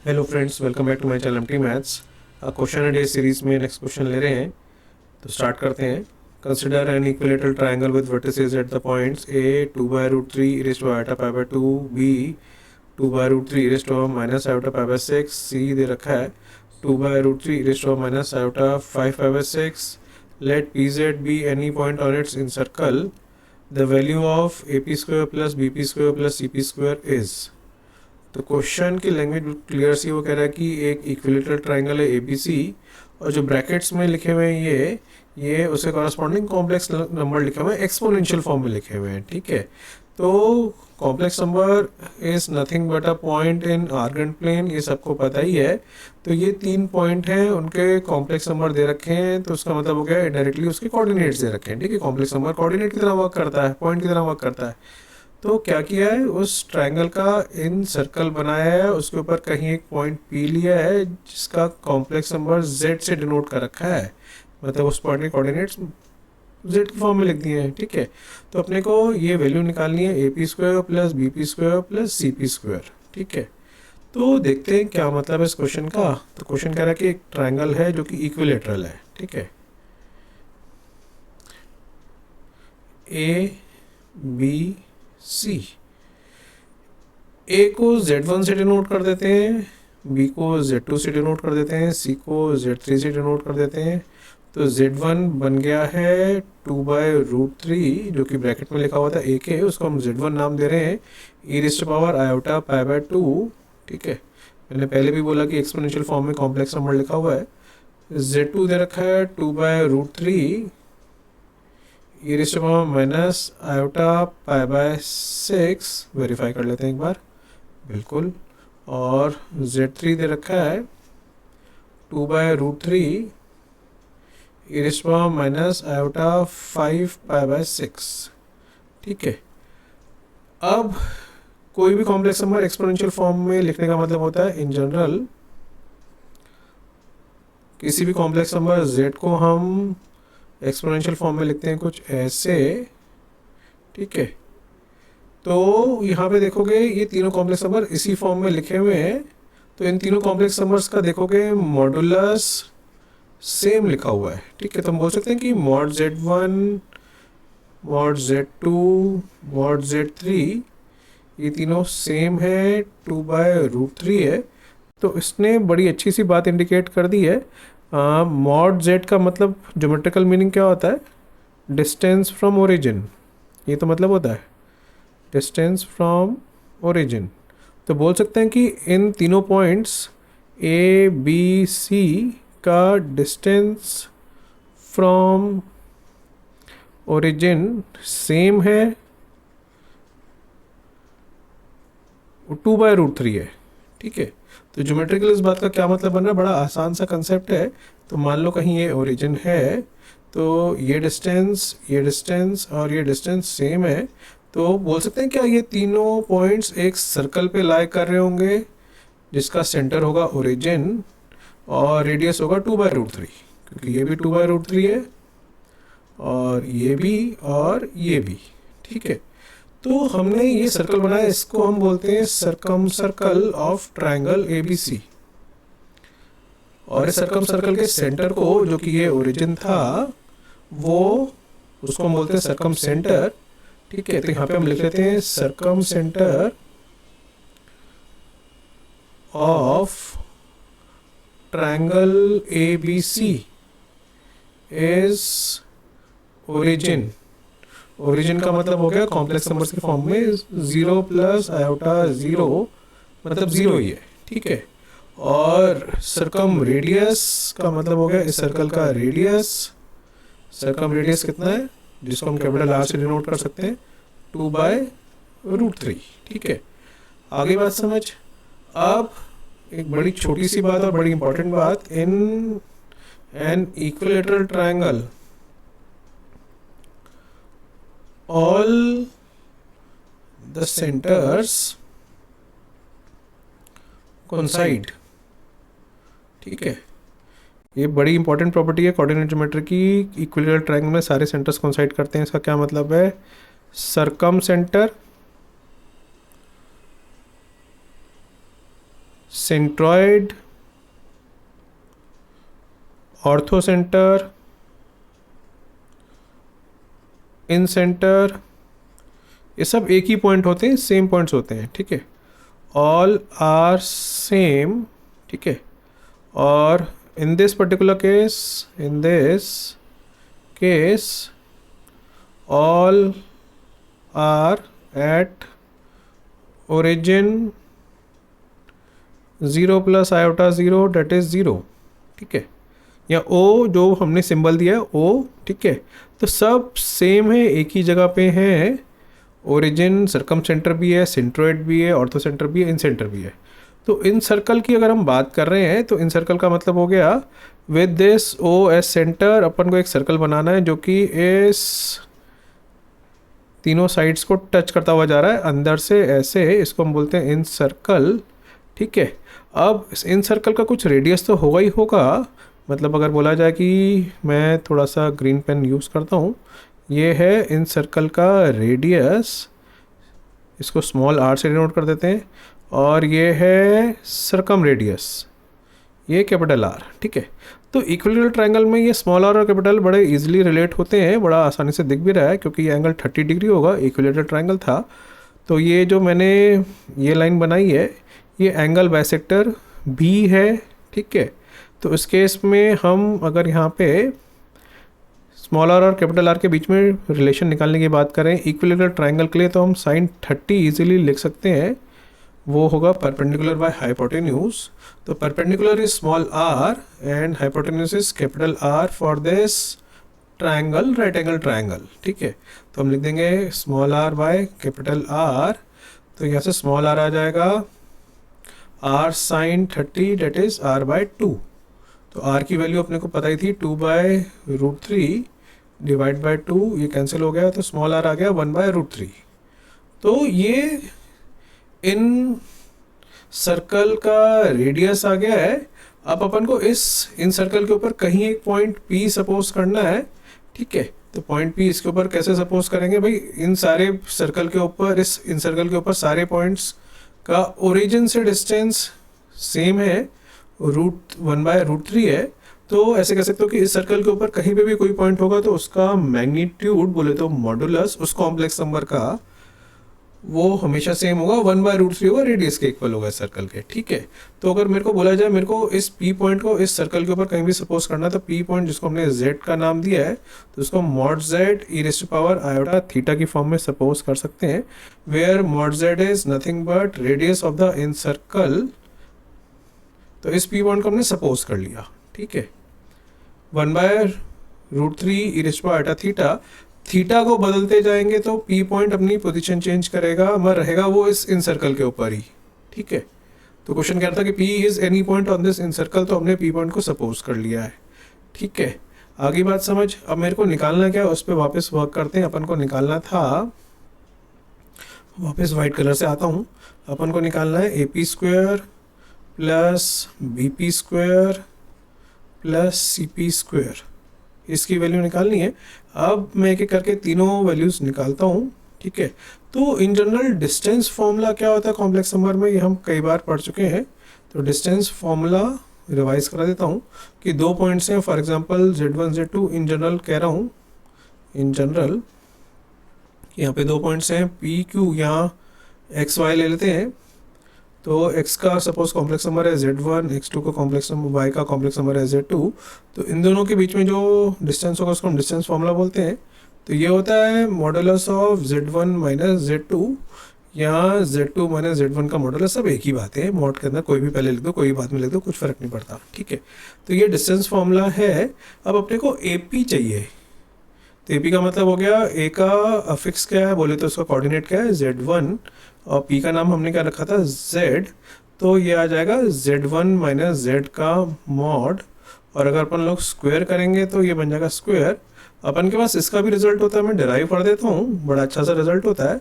Hello friends, welcome back to my channel MT maths. Question and day series में next question ले रहे हैं, तो स्टार्ट करते हैं। Consider an equilateral triangle with vertices at the points A 2/√3 e iota pi by 2, B 2/√3 e - iota pi by 6, C दे रखा है 2/√3 e - iota 5 pi by 6। Let P Z be any point on its incircle, the value of A P square plus B P square plus C P square is. तो question की language clear सी, वो कह रहा है कि एक equilateral triangle है एबीसी, और जो ब्रैकेट्स में लिखे हुए हैं ये उसके कॉरस्पॉन्डिंग कॉम्प्लेक्स नंबर लिखे हुए हैं, एक्सपोनेंशियल फॉर्म में लिखे हुए हैं। ठीक है, तो complex number is nothing but a point in Argand plane, ये सबको पता ही है। तो ये 3 पॉइंट हैं, उनके कॉम्प्लेक्स नंबर दे रखे हैं, तो उसका मतलब हो गया डायरेक्टली उसके कोऑर्डिनेट्स दे रखे हैं। ठीक है, कॉम्प्लेक्स नंबर कोऑर्डिनेट की तरह वर्क करता है, पॉइंट की तरह वर्क करता है। तो क्या किया है, उस ट्रायंगल का इन सर्कल बनाया है, उसके ऊपर कहीं एक पॉइंट पी लिया है जिसका कॉम्प्लेक्स नंबर z से डिनोट कर रखा है, मतलब उस पॉइंट के कोऑर्डिनेट्स z की फॉर्म में लिख दिए हैं। ठीक है, तो अपने को ये वैल्यू निकालनी है A P square plus B P square plus C P square. ठीक है, तो देखते हैं क्या मतलब है इस क्वेश्चन का। तो क्वेश्चन कह रहा है कि एक ट्रायंगल है जो कि इक्विलेटरल है। ठीक है, ए बी सी, ए को Z1 से डिनोट कर देते हैं, बी को Z2 से डिनोट कर देते हैं, सी को Z3 से डिनोट कर देते हैं। तो Z1 बन गया है 2/√3, जो कि ब्रैकेट में लिखा हुआ था ए के, उसको हम Z1 नाम दे रहे हैं e⁻आयोटा पाई बाय 2। ठीक है, मैंने पहले भी बोला कि एक्सपोनेंशियल फॉर्म में कॉम्प्लेक्स नंबर लिखा हुआ है। Z2 दे रखा है 2/√3 e⁻आयोटा पाई बाय 6, वेरीफाई कर लेते हैं एक बार, बिल्कुल। और Z3 दे रखा है 2/√3 e⁻आयोटा 5 पाई बाय 6। ठीक है, अब कोई भी कॉम्प्लेक्स नंबर एक्सपोनेंशियल फॉर्म में लिखने का मतलब होता है, इन जनरल किसी भी कॉम्प्लेक्स नंबर Z को हम एक्सपोनेंशियल फॉर्म में लिखते हैं कुछ ऐसे। ठीक है, तो यहाँ पे देखोगे ये तीनों कॉम्प्लेक्स नंबर इसी फॉर्म में लिखे हुए हैं, तो इन तीनों कॉम्प्लेक्स नंबर्स का देखोगे मॉडुलस सेम लिखा हुआ है। ठीक है, तो हम बोल सकते हैं कि mod Z1 mod Z2 mod Z3 ये तीनों सेम है, 2/√3 है। तो इसने बड़ी अच्छी सी बात इंडिकेट कर दी है। मॉड Z का मतलब ज्योमेट्रिकल मीनिंग क्या होता है, डिस्टेंस फ्रॉम ओरिजिन, ये तो मतलब होता है डिस्टेंस फ्रॉम ओरिजिन। तो बोल सकते हैं कि इन तीनों पॉइंट्स ए बी सी का डिस्टेंस फ्रॉम ओरिजिन सेम है, 2/√3 है। ठीक है, तो ज्योमेट्रिकल इस बात का क्या मतलब बन रहा है, बड़ा आसान सा कंसेप्ट है। तो मान लो कहीं ये ओरिजिन है, तो ये डिस्टेंस और ये डिस्टेंस सेम है, तो बोल सकते हैं क्या ये तीनों पॉइंट्स एक सर्कल पे लाई कर रहे होंगे जिसका सेंटर होगा ओरिजिन और रेडियस होगा 2/√3, क्योंकि ये भी 2/√3 है और ये भी। ठीक है, तो हमने ये सर्कल बनाया, इसको हम बोलते हैं circum circle of triangle ABC. और इस सर्कम सर्कल के सेंटर को, जो कि ये ओरिजिन था, वो उसको हम बोलते हैं सर्कम सेंटर। ठीक है, तो यहाँ पे हम लिख लेते हैं circum centre of triangle ABC is origin. Origin का मतलब हो गया कॉम्प्लेक्स नंबर्स के फॉर्म में 0 प्लस आयोटा 0, मतलब 0 ही है। ठीक है, और सर्कम रेडियस का मतलब हो गया इस सर्कल का रेडियस। सर्कम रेडियस कितना है, जिसको हम कैपिटल आर से डिनोट कर सकते हैं 2/√3। ठीक है, आगे बात समझ। अब एक बड़ी छोटी सी बात और बड़ी इंपॉर्टेंट बात, in an equilateral triangle all the centers coincide। ठीक है, ये बड़ी इंपॉर्टेंट प्रॉपर्टी है कोऑर्डिनेट ज्योमेट्री की। इक्विलेटरल ट्रायंगल में सारे सेंटर्स कोइंसाइड करते हैं, इसका क्या मतलब है, circumcentre centroid, orthocentre, incentre, ये सब एक ही पॉइंट होते हैं, सेम पॉइंट्स होते हैं, ठीक है, ऑल आर सेम, ठीक है। और in this particular case all are at origin 0 plus iota 0 that is 0, ठीक है, या ओ जो हमने सिंबल दिया है ओ, ठीक है। तो सब सेम है, एक ही जगह पे है, ओरिजिन सर्कम सेंटर भी है, सेंट्रोइड भी है, ऑर्थो सेंटर भी है, इन सेंटर भी है। तो इन सर्कल की अगर हम बात कर रहे हैं तो इन सर्कल का मतलब हो गया with this O as centre अपन को एक सर्कल बनाना है जो कि इस तीनों साइड्स को टच करता हुआ जा रहा है अंदर से ऐसे, इसको हम बोलते हैं इन सर्कल, ठीक है। अब इन सर्कल का कुछ रेडियस तो होगा ही होगा, मतलब अगर बोला जाए कि मैं थोड़ा सा ग्रीन पेन यूज़ करता हूँ, ये है इन सर्कल का रेडियस, इसको स्मॉल आर से डिनोट कर देते हैं, और ये है सर्कम रेडियस, ये कैपिटल आर, ठीक है। तो इक्विलेटरल ट्रायंगल में ये स्मॉल आर और कैपिटल बड़े इजीली रिलेट होते हैं, बड़ा आसानी से दिख भी रहा है क्योंकि ये एंगल 30 डिग्री होगा, इक्विलेटरल ट्रायंगल था। तो ये जो मैंने ये लाइन बनाई है ये एंगल बाइसेक्टर भी है, ठीक है। तो इस केस में हम अगर यहाँ पे स्मॉल आर और कैपिटल आर के बीच में रिलेशन निकालने की बात करें इक्विलेटरल ट्रायंगल के लिए, तो हम साइन 30 इजीली लिख सकते हैं, वो होगा परपेंडिकुलर बाय हाइपोटेन्यूज। तो perpendicular is small R and hypotenuse is capital R for this triangle, right angle triangle, ठीक है। तो हम लिख देंगे small R by capital R, तो यहाँ से स्मॉल आर आ जाएगा R sine 30 that is R by 2। तो आर की वैल्यू अपने को पता ही थी 2/√3 डिवाइड बाय 2, ये कैंसिल हो गया, तो स्मॉल आर आ गया 1/√3। तो ये इन सर्कल का रेडियस आ गया है। अब अपन को इन सर्कल के ऊपर कहीं एक पॉइंट P सपोज करना है, ठीक है। तो पॉइंट P इसके ऊपर कैसे सपोज करेंगे भाई, इन सारे सर्कल के ऊपर इन सर्कल के ऊपर सारे पॉइंट्स का ओरिजिन से डिस्टेंस सेम है, 1/√3 है। तो ऐसे कह सकते हो कि इस सर्कल के ऊपर कहीं पे भी कोई पॉइंट होगा तो उसका मैग्नीट्यूड बोले तो मॉडुलस उस कॉम्प्लेक्स नंबर का वो हमेशा सेम होगा, 1/√3 होगा, रेडियस के इक्वल होगा सर्कल के, ठीक है। तो अगर मेरे को बोला जाए मेरे को इस P पॉइंट को इस सर्कल के ऊपर कहीं भी सपोज करना है, तो P पॉइंट जिसको हमने Z का नाम दिया है तो उसको mod Z e⁻⁴ की फॉर्म में सपोज कर सकते हैं, where mod Z is nothing but radius of the incircle. तो इस P पॉइंट को हमने सपोज कर लिया, ठीक है, 1/√3 e⁻⁴। थीटा को बदलते जाएंगे तो P पॉइंट अपनी पोजीशन चेंज करेगा, मगर रहेगा वो इस इन सर्कल के ऊपर ही, ठीक है। तो क्वेश्चन कह रहा था कि P is any point on this in circle, तो हमने P पॉइंट को सपोज कर लिया है, ठीक है। आगे बात समझ। अब मेरे को निकालना क्या है उस पर वापस वर्क करते हैं। अपन को निकालना था, वापस वाइट कलर से आता हूँ, अपन को निकालना है AP² plus BP² plus CP², इसकी वैल्यू निकालनी है। अब मैं एक एक करके तीनों वैल्यूज निकालता हूँ, ठीक है। तो इन जनरल डिस्टेंस फॉर्मूला क्या होता है कॉम्प्लेक्स नंबर में, ये हम कई बार पढ़ चुके हैं। तो डिस्टेंस फॉर्मूला रिवाइज करा देता हूँ कि दो पॉइंट्स हैं, for example Z1 Z2, in general कह रहा हूँ, इन जनरल यहाँ पे दो पॉइंट्स हैं PQ, यहाँ XY ले लेते हैं। तो x का सपोज कॉम्प्लेक्स नंबर है Z1, x2 का कॉम्प्लेक्स नंबर, y का कॉम्प्लेक्स नंबर है Z2। तो इन दोनों के बीच में जो डिस्टेंस होगा उसको हम डिस्टेंस फॉर्मूला बोलते हैं। तो ये होता है modulus of Z1 minus Z2, यहाँ Z2 माइनस Z1 का मॉडुलस, सब एक ही बात है, मॉड के अंदर कोई भी पहले लिख दो कोई बाद में लिख दो, कुछ फर्क नहीं पड़ता, ठीक है। तो ये डिस्टेंस फॉर्मूला है। अब अपने को AP चाहिए, तो AP का मतलब हो गया A का अफिक्स क्या है बोले तो उसका कोऑर्डिनेट क्या है Z1, और P का नाम हमने क्या रखा था Z, तो ये आ जाएगा Z1 माइनस Z का मॉड, और अगर अपन लोग स्क्वायर करेंगे तो ये बन जाएगा स्क्वायर। अपन के पास इसका भी रिजल्ट होता है, मैं डिराइव कर देता हूँ, बड़ा अच्छा सा रिजल्ट होता है।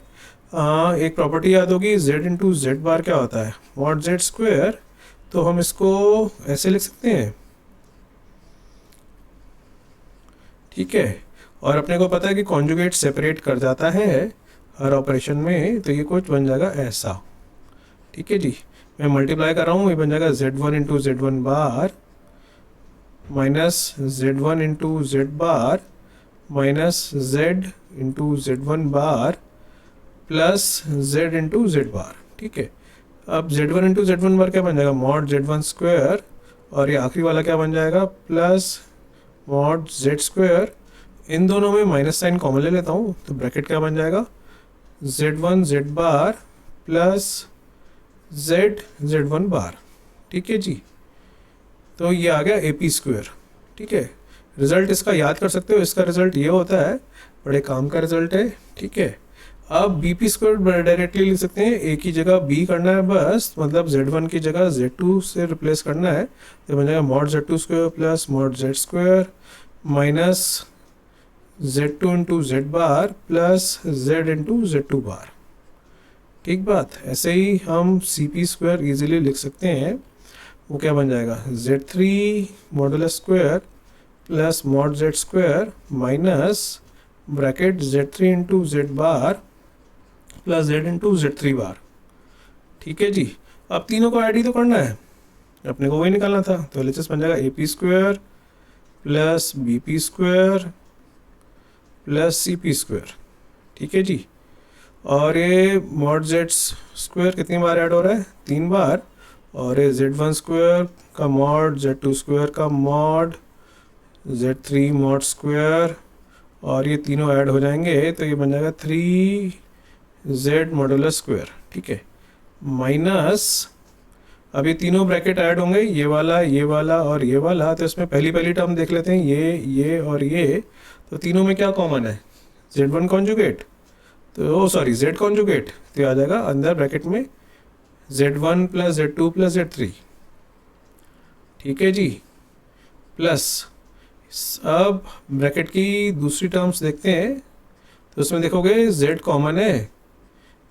एक प्रॉपर्टी याद होगी, Z इंटू Z बार क्या होता है, मॉड Z स्क्वायर। तो हम इसको ऐसे लिख सकते हैं, ठीक है। और अपने को पता है कि कॉन्जुगेट सेपरेट कर जाता है हर ऑपरेशन में, तो ये कुछ बन जाएगा ऐसा, ठीक है जी। मैं मल्टीप्लाई कर रहा हूँ, ये बन जाएगा z1 into z one bar minus z1 into z bar minus z into z one bar plus z into z bar. ठीक है, अब z1 इंटू जेड वन बार क्या बन जाएगा, मॉड z1 स्क्वायर, और ये आखिरी वाला क्या बन जाएगा, प्लस मॉड z स्क्वायर। इन दोनों में माइनस साइन कॉमन ले लेता हूँ, तो ब्रैकेट क्या बन जाएगा, z1 z बार प्लस z z1 बार। ठीक है जी, तो ये आ गया ए पी स्क्वायर। ठीक है, रिजल्ट इसका याद कर सकते हो, इसका रिजल्ट ये होता है, बड़े काम का रिजल्ट है। ठीक है, अब बी पी स्क्वायर डायरेक्टली लिख सकते हैं, ए की जगह बी करना है बस, मतलब z1 की जगह z2 से रिप्लेस करना है, तो बन जाएगा mod z2 square plus mod z square minus z2 into z bar plus z into z2 bar. ठीक बात, ऐसे ही हम सी पी स्क्वायर ईजिली लिख सकते हैं, वो क्या बन जाएगा, z3 modulus square plus mod z square minus bracket z3 into z bar plus z into z3 bar. ठीक है जी, अब तीनों को ऐड ही तो करना है, अपने को वही निकालना था, तो एल बन जाएगा A P square plus B P square plus C P square. ठीक है जी, और ये मॉड z स्क्वायर कितनी बार ऐड हो रहा है, 3 बार, और ये z1 स्क्वायर का मॉड z2 स्क्वायर का मॉड z3 मॉड स्क्वायर, और ये तीनों ऐड हो जाएंगे तो ये बन जाएगा 3z मॉडुलस स्क्वायर। ठीक है, माइनस, अब ये तीनों ब्रैकेट ऐड होंगे, ये वाला और ये वाला, तो इसमें पहली टर्म देख लेते हैं, ये और ये, तो तीनों में क्या कॉमन है, z1 कॉन्जुगेट, तो सॉरी z कॉन्जुगेट, तो आ जाएगा अंदर ब्रैकेट में z1 plus z2 plus z3। ठीक है जी, प्लस अब ब्रैकेट की दूसरी टर्म्स देखते हैं, तो उसमें देखोगे z कॉमन है,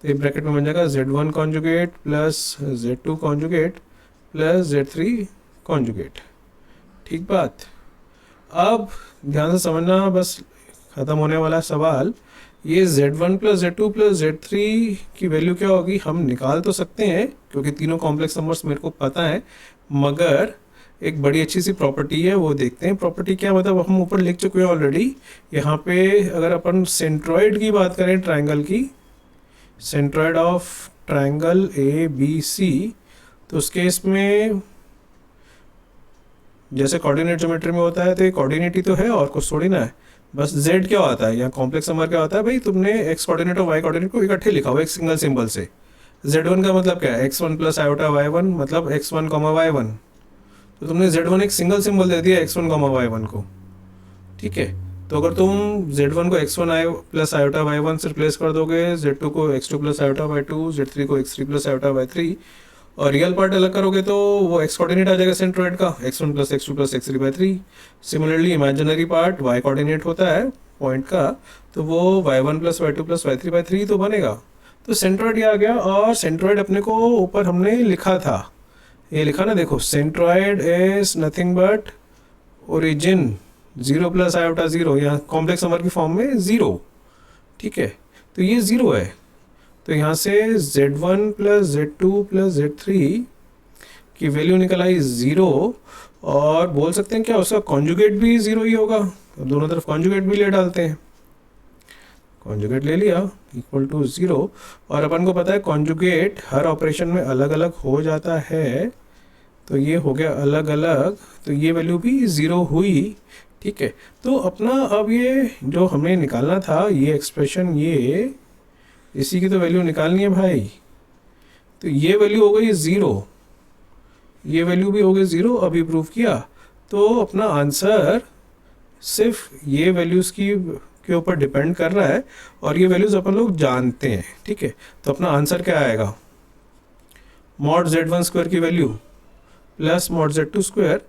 तो ये ब्रैकेट में बन जाएगा z1 conjugate plus z2 conjugate plus z3 conjugate. ठीक बात, अब ध्यान से समझना, बस ख़त्म होने वाला सवाल, ये z1 plus z2 plus z3 की वैल्यू क्या होगी हम निकाल तो सकते हैं, क्योंकि तीनों कॉम्प्लेक्स नंबर्स मेरे को पता है, मगर एक बड़ी अच्छी सी प्रॉपर्टी है, वो देखते हैं। प्रॉपर्टी क्या, मतलब हम ऊपर लिख चुके हैं ऑलरेडी। यहाँ पे अगर अपन सेंट्रॉइड की बात करें, ट्राइंगल की, centroid of triangle A B C, तो उस केस में जैसे कोऑर्डिनेट ज्योमेट्री में होता है, तो ये कोऑर्डिनेट ही तो है और कुछ थोड़ी ना है, बस z क्या होता है, यहाँ कॉम्प्लेक्स नंबर क्या होता है भाई, तुमने x कोऑर्डिनेट और y कोऑर्डिनेट को इकट्ठे लिखा हुआ एक सिंगल सिंबल से। z1 का मतलब क्या है, x1 प्लस आयोटा y1, मतलब x1 y1, तो तुमने z1 एक सिंगल सिंबल दे दिया x1 y1 को। ठीक है, तो अगर तुम z1 को x1 प्लस आयोटा y1 से रिप्लेस कर दोगे, z2 को x2 plus iota y2, z3 को x3 प्लस आयोटा y3, और रियल पार्ट अलग करोगे तो वो x कोऑर्डिनेट आ जाएगा सेंट्रोइड का, x1 plus x2 plus x3/3। Similarly imaginary part y coordinate होता है पॉइंट का, तो वो y1 plus y2 plus y3/3 तो बनेगा। तो सेंट्रोइड ये आ गया, और सेंट्रोइड अपने को ऊपर हमने लिखा था, ये लिखा ना, देखो, centroid is nothing but origin 0 plus iota 0, यहाँ कॉम्प्लेक्स नंबर की फॉर्म में 0। ठीक है, तो ये 0 है, तो यहाँ से z1 plus z2 plus z3 की वैल्यू निकल आई 0, और बोल सकते हैं क्या उसका कॉन्जुगेट भी 0 ही होगा। अब दोनों तरफ कॉन्जुगेट भी ले डालते हैं, कॉन्जुगेट ले लिया इक्वल टू 0, और अपन को पता है कॉन्जुगेट हर ऑपरेशन में अलग अलग हो जाता है, तो ये हो गया अलग अलग, तो ये वैल्यू भी 0 हुई। ठीक है, तो अपना अब ये जो हमें निकालना था, ये एक्सप्रेशन, ये इसी की तो वैल्यू निकालनी है भाई, तो ये वैल्यू हो गई 0, ये वैल्यू भी हो गई 0, अभी प्रूव किया, तो अपना आंसर सिर्फ ये वैल्यूज़ के ऊपर डिपेंड कर रहा है, और ये वैल्यूज़ अपन लोग जानते हैं। ठीक है, तो अपना आंसर क्या आएगा, मॉड z1 स्क्वायर की value plus mod z2 square,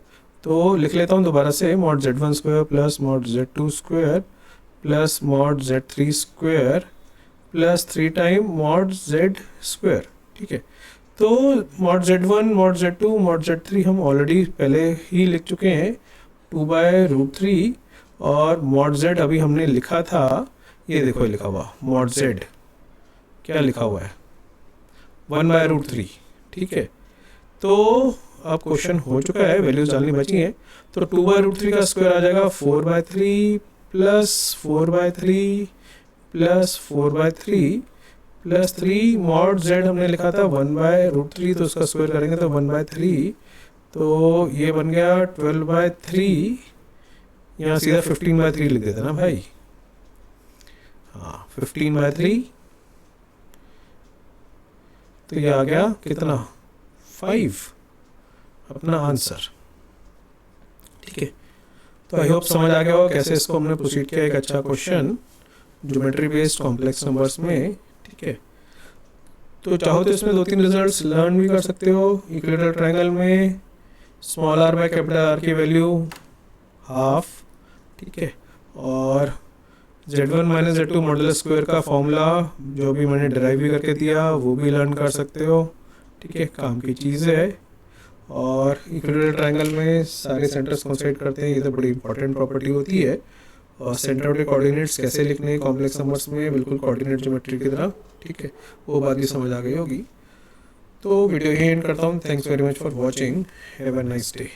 तो लिख लेता हूँ दोबारा से, mod z1 square plus mod z2 square plus mod z3 square plus 3 time mod z square. ठीक है, तो mod z1 mod z2 mod z3 हम ऑलरेडी पहले ही लिख चुके हैं 2/√3, और मॉड z अभी हमने लिखा था, ये देखो लिखा हुआ मॉड z क्या लिखा हुआ है 1/√3। ठीक है, तो अब क्वेश्चन हो चुका है, वैल्यूज डालनी बची हैं। तो 2/√3 का स्क्वायर आ जाएगा 4/3 plus 4/3 plus 4/3 plus 3 mod z हमने लिखा था 1/√3, तो उसका स्क्वायर करेंगे तो 1/3, तो ये बन गया 12/3। यहाँ सीधा 15/3 लिख देते ना भाई, हाँ 15/3, तो ये आ गया कितना 5 अपना आंसर। ठीक है, तो आई होप समझ आ गया होगा कैसे इसको हमने प्रोसीड किया, एक अच्छा question geometry based complex numbers में। ठीक है, तो चाहो तो इसमें 2-3 रिजल्ट्स लर्न भी कर सकते हो। इक्विलेटरल ट्रायंगल में small r by capital R की वैल्यू हाफ, ठीक है, और z1 minus z2 modulus square का फॉर्मूला जो भी मैंने डिराइव भी करके दिया वो भी लर्न कर सकते हो। ठीक है, काम की चीज़ है। और इक्विलेटरल ट्रायंगल में सारे सेंटर्स कंसाइड करते हैं, ये तो बड़ी इंपॉर्टेंट प्रॉपर्टी होती है। और सेंटर के कोऑर्डिनेट्स कैसे लिखने हैं कॉम्प्लेक्स नंबर्स में, बिल्कुल कोऑर्डिनेट ज्योमेट्री की तरह। ठीक है, वो बात भी समझ आ गई होगी। तो वीडियो यही एंड करता हूँ। Thanks very much for watching, have a nice day.